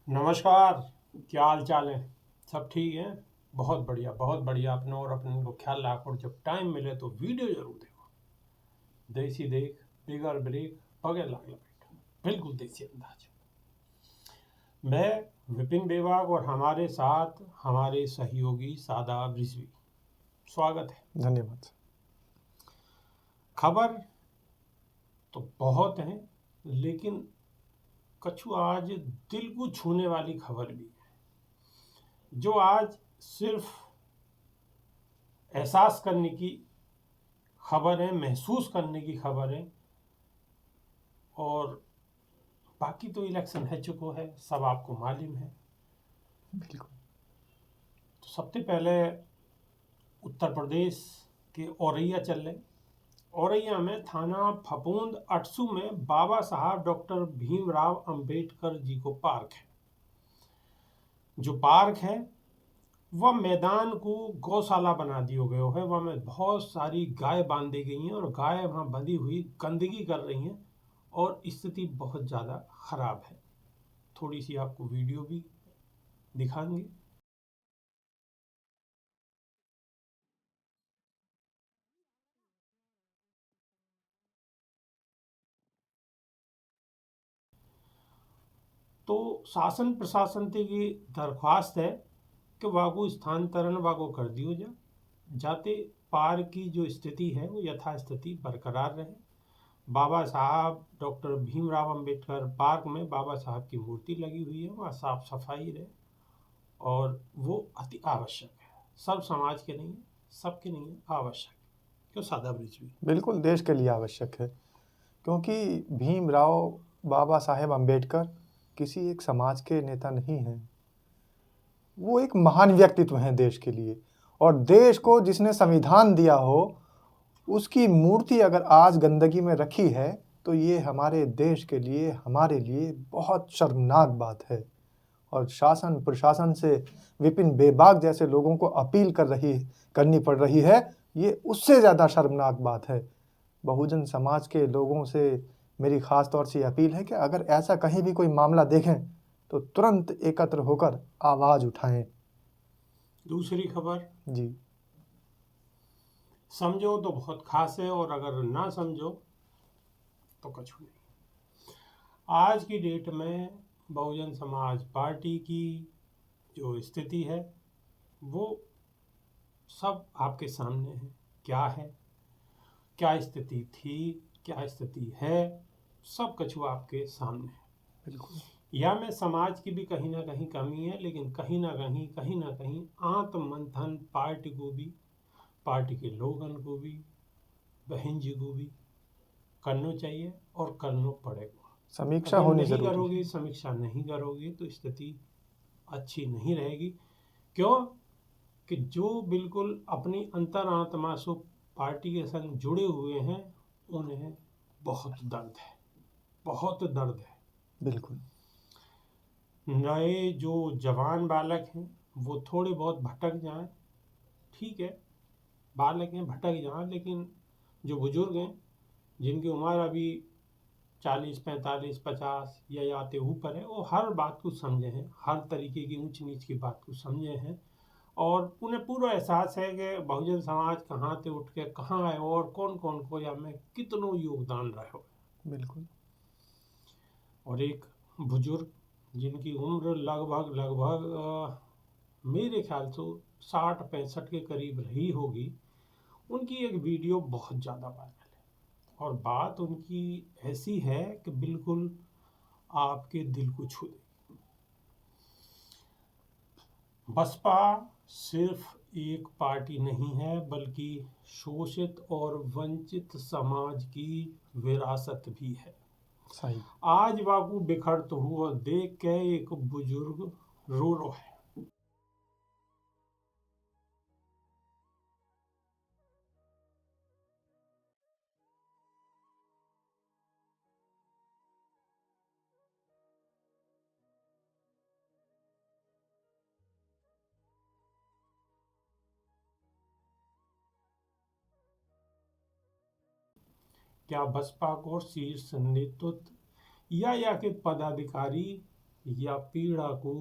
नमस्कार। क्या हाल चाल है? सब ठीक है? बहुत बढ़िया। अपने और अपने को ख्याल रखो और जब टाइम मिले तो वीडियो जरूर देखो। देसी देख, बिगर ब्रेक, बगैर लाग लपेट, बिल्कुल देसी अंदाज। मैं विपिन बेवाग और हमारे साथ हमारे सहयोगी सादाब रिजवी। स्वागत है। धन्यवाद। खबर तो बहुत है, लेकिन कछु आज दिल को छूने वाली खबर भी है, जो आज सिर्फ एहसास करने की खबर है, महसूस करने की खबर है। और बाकी तो इलेक्शन है चुको है, सब आपको मालूम है। बिल्कुल। तो सबसे पहले उत्तर प्रदेश के औरैया चल रहे। औरैया में थाना फपूंद अटसू में बाबा साहब डॉक्टर भीमराव अंबेडकर जी को पार्क है। जो पार्क है वह मैदान को गौशाला बना दियो गयो है। वह में बहुत सारी गाय बांधी गई हैं और गाय वहाँ बंधी हुई गंदगी कर रही हैं और स्थिति बहुत ज़्यादा खराब है। थोड़ी सी आपको वीडियो भी दिखाएंगे। तो शासन प्रशासन से ये दरख्वास्त है कि वाको स्थानांतरण वाको कर दियो जाते पार्क की जो स्थिति है वो यथास्थिति बरकरार रहे। बाबा साहब डॉक्टर भीमराव अंबेडकर पार्क में बाबा साहब की मूर्ति लगी हुई है, वहाँ साफ सफाई रहे और वो अति आवश्यक है। सब समाज के नहीं है, सबके नहीं है, आवश्यक है। क्यों सादा ब्रिज भी बिल्कुल देश के लिए आवश्यक है, क्योंकि भीमराव बाबा साहेब अम्बेडकर किसी एक समाज के नेता नहीं हैं। वो एक महान व्यक्तित्व हैं देश के लिए, और देश को जिसने संविधान दिया हो उसकी मूर्ति अगर आज गंदगी में रखी है तो ये हमारे देश के लिए, हमारे लिए बहुत शर्मनाक बात है। और शासन प्रशासन से विपिन बेबाक जैसे लोगों को अपील करनी पड़ रही है, ये उससे ज़्यादा शर्मनाक बात है। बहुजन समाज के लोगों से मेरी ख़ास तौर से अपील है कि अगर ऐसा कहीं भी कोई मामला देखें तो तुरंत एकत्र होकर आवाज़ उठाएं। दूसरी खबर, जी। समझो तो बहुत खास है और अगर ना समझो तो कुछ नहीं। आज की डेट में बहुजन समाज पार्टी की जो स्थिति है वो सब आपके सामने है। क्या है, क्या स्थिति थी, क्या स्थिति है, सब कुछ आपके सामने है। बिल्कुल। या में समाज की भी कहीं ना कहीं कमी है, लेकिन कहीं ना कहीं आत्ममंथन पार्टी को भी, पार्टी के लोगों को भी, बहन जी को भी करना चाहिए और करना पड़ेगा। समीक्षा अगर होनी नहीं ज़रूरी करोगे, है। समीक्षा नहीं करोगे तो स्थिति अच्छी नहीं रहेगी। क्यों कि जो बिल्कुल अपनी अंतर आत्मा से पार्टी के संग जुड़े हुए हैं उन्हें बहुत दर्द है, बहुत दर्द है। बिल्कुल। नए जो जवान बालक हैं वो थोड़े बहुत भटक जाएं, ठीक है, बालक हैं भटक जाएं, लेकिन जो बुजुर्ग हैं जिनकी उम्र अभी 40, 45, 50 या आते ऊपर है, वो हर बात को समझे हैं, हर तरीके की ऊंच नीच की बात को समझे हैं और उन्हें पूरा एहसास है कि बहुजन समाज कहाँ से उठ के कहाँ आए और कौन कौन को या में कितनों योगदान रहे हो। बिल्कुल। और एक बुजुर्ग जिनकी उम्र लगभग लगभग मेरे ख्याल से 60 65 के करीब रही होगी, उनकी एक वीडियो बहुत ज़्यादा वायरल है और बात उनकी ऐसी है कि बिल्कुल आपके दिल को छू दे। बसपा सिर्फ एक पार्टी नहीं है, बल्कि शोषित और वंचित समाज की विरासत भी है। सही। आज बाबू बिखरत हुआ देख के एक बुजुर्ग रो रो है। क्या बसपा को शीर्ष नेतृत्व या के पदाधिकारी या पीड़ा को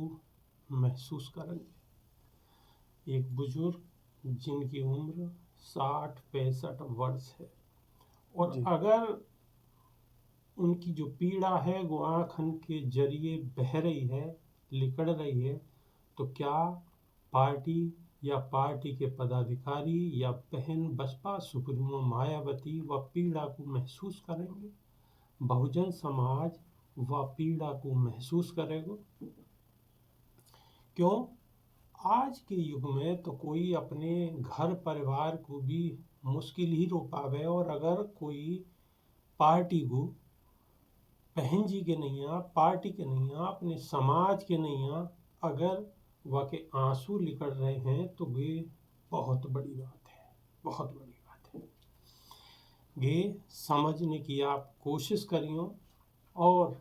महसूस करेंगे। एक बुजुर्ग जिनकी उम्र 60-65 वर्ष है और जी। अगर उनकी जो पीड़ा है वो आँखन के जरिए बह रही है, लिकड़ रही है, तो क्या पार्टी या पार्टी के पदाधिकारी या बहन बसपा सुप्रीमो मायावती व पीड़ा को महसूस करेंगे? बहुजन समाज व पीड़ा को महसूस करेगा। क्यों? आज के युग में तो कोई अपने घर परिवार को भी मुश्किल ही रो पावे, और अगर कोई पार्टी को, बहन जी के नैया, पार्टी के नैया, अपने समाज के नैया अगर वह के आंसू निकल रहे हैं तो वे बहुत बड़ी बात है, बहुत बड़ी बात है। ये समझने की आप कोशिश करियो। और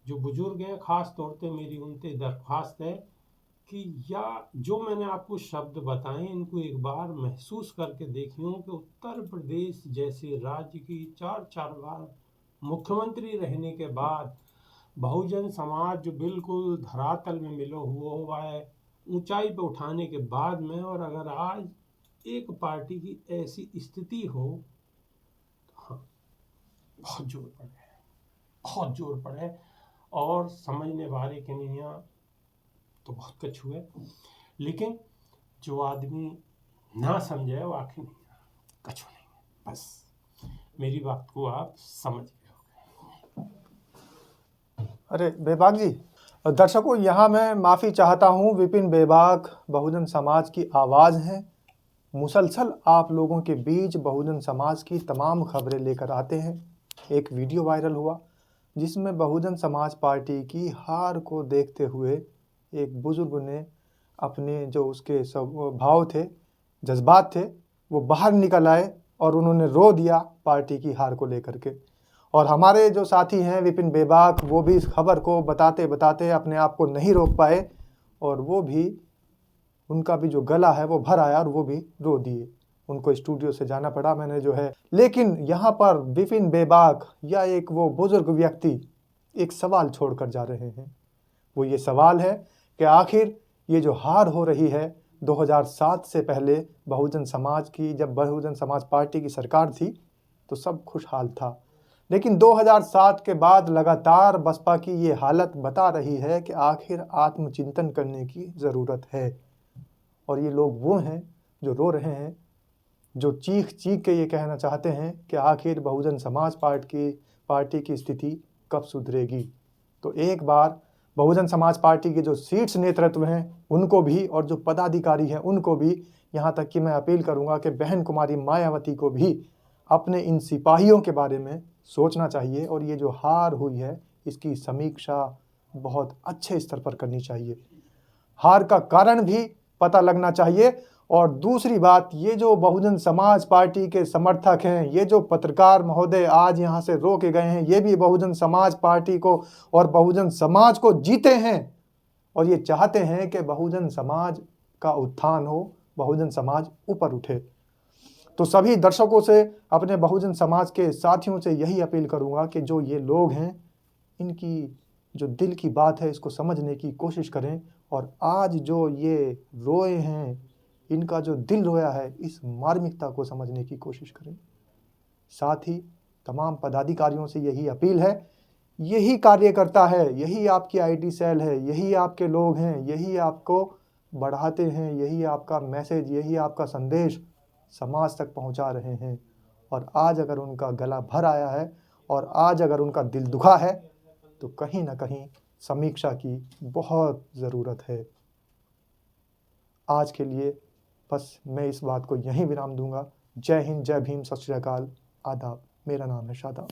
जो बुजुर्ग हैं, खास तौर पे मेरी उनसे दरख्वास्त है कि या जो मैंने आपको शब्द बताए इनको एक बार महसूस करके देखियो कि उत्तर प्रदेश जैसे राज्य की 4 बार मुख्यमंत्री रहने के बाद बहुजन समाज जो बिल्कुल धरातल में मिलो हुआ है, ऊंचाई पे उठाने के बाद में, और अगर आज एक पार्टी की ऐसी स्थिति हो तो हाँ, बहुत जोर पड़े, बहुत जोर पड़े। और समझने वाले के नहीं तो बहुत कुछ हुए, लेकिन जो आदमी ना समझे वो आखिर नहीं कछु नहीं। बस मेरी बात को आप समझ गए। अरे बेबाक जी, दर्शकों यहाँ मैं माफ़ी चाहता हूँ। विपिन बेबाक बहुजन समाज की आवाज़ हैं। मुसलसल आप लोगों के बीच बहुजन समाज की तमाम खबरें लेकर आते हैं। एक वीडियो वायरल हुआ जिसमें बहुजन समाज पार्टी की हार को देखते हुए एक बुजुर्ग ने अपने जो उसके सब भाव थे, जज्बात थे, वो बाहर निकल आए और उन्होंने रो दिया पार्टी की हार को लेकर के। और हमारे जो साथी हैं विपिन बेबाक, वो भी इस खबर को बताते बताते अपने आप को नहीं रोक पाए और वो भी, उनका भी जो गला है वो भर आया और वो भी रो दिए। उनको स्टूडियो से जाना पड़ा मैंने जो है। लेकिन यहाँ पर विपिन बेबाक या एक वो बुजुर्ग व्यक्ति एक सवाल छोड़कर जा रहे हैं। वो ये सवाल है कि आखिर ये जो हार हो रही है 2007 से पहले बहुजन समाज की, जब बहुजन समाज पार्टी की सरकार थी तो सब खुशहाल था, लेकिन 2007 के बाद लगातार बसपा की ये हालत बता रही है कि आखिर आत्मचिंतन करने की ज़रूरत है। और ये लोग वो हैं जो रो रहे हैं, जो चीख चीख के ये कहना चाहते हैं कि आखिर बहुजन समाज पार्टी की स्थिति कब सुधरेगी। तो एक बार बहुजन समाज पार्टी के जो शीर्ष नेतृत्व हैं उनको भी, और जो पदाधिकारी हैं उनको भी, यहाँ तक कि मैं अपील करूँगा कि बहन कुमारी मायावती को भी अपने इन सिपाहियों के बारे में सोचना चाहिए और ये जो हार हुई है इसकी समीक्षा बहुत अच्छे स्तर पर करनी चाहिए। हार का कारण भी पता लगना चाहिए। और दूसरी बात, ये जो बहुजन समाज पार्टी के समर्थक हैं, ये जो पत्रकार महोदय आज यहाँ से रोके गए हैं, ये भी बहुजन समाज पार्टी को और बहुजन समाज को जीते हैं और ये चाहते हैं कि बहुजन समाज का उत्थान हो, बहुजन समाज ऊपर उठे। तो सभी दर्शकों से, अपने बहुजन समाज के साथियों से यही अपील करूंगा कि जो ये लोग हैं, इनकी जो दिल की बात है इसको समझने की कोशिश करें। और आज जो ये रोए हैं, इनका जो दिल रोया है, इस मार्मिकता को समझने की कोशिश करें। साथ ही तमाम पदाधिकारियों से यही अपील है, यही कार्यकर्ता है, यही आपकी आईटी सेल है, यही आपके लोग हैं, यही आपको बढ़ाते हैं, यही आपका मैसेज, यही आपका संदेश समाज तक पहुंचा रहे हैं। और आज अगर उनका गला भर आया है और आज अगर उनका दिल दुखा है तो कहीं ना कहीं समीक्षा की बहुत ज़रूरत है। आज के लिए बस मैं इस बात को यहीं विराम दूंगा। जय हिंद, जय भीम, सत श्री अकाल, आदाब। मेरा नाम है शादाब।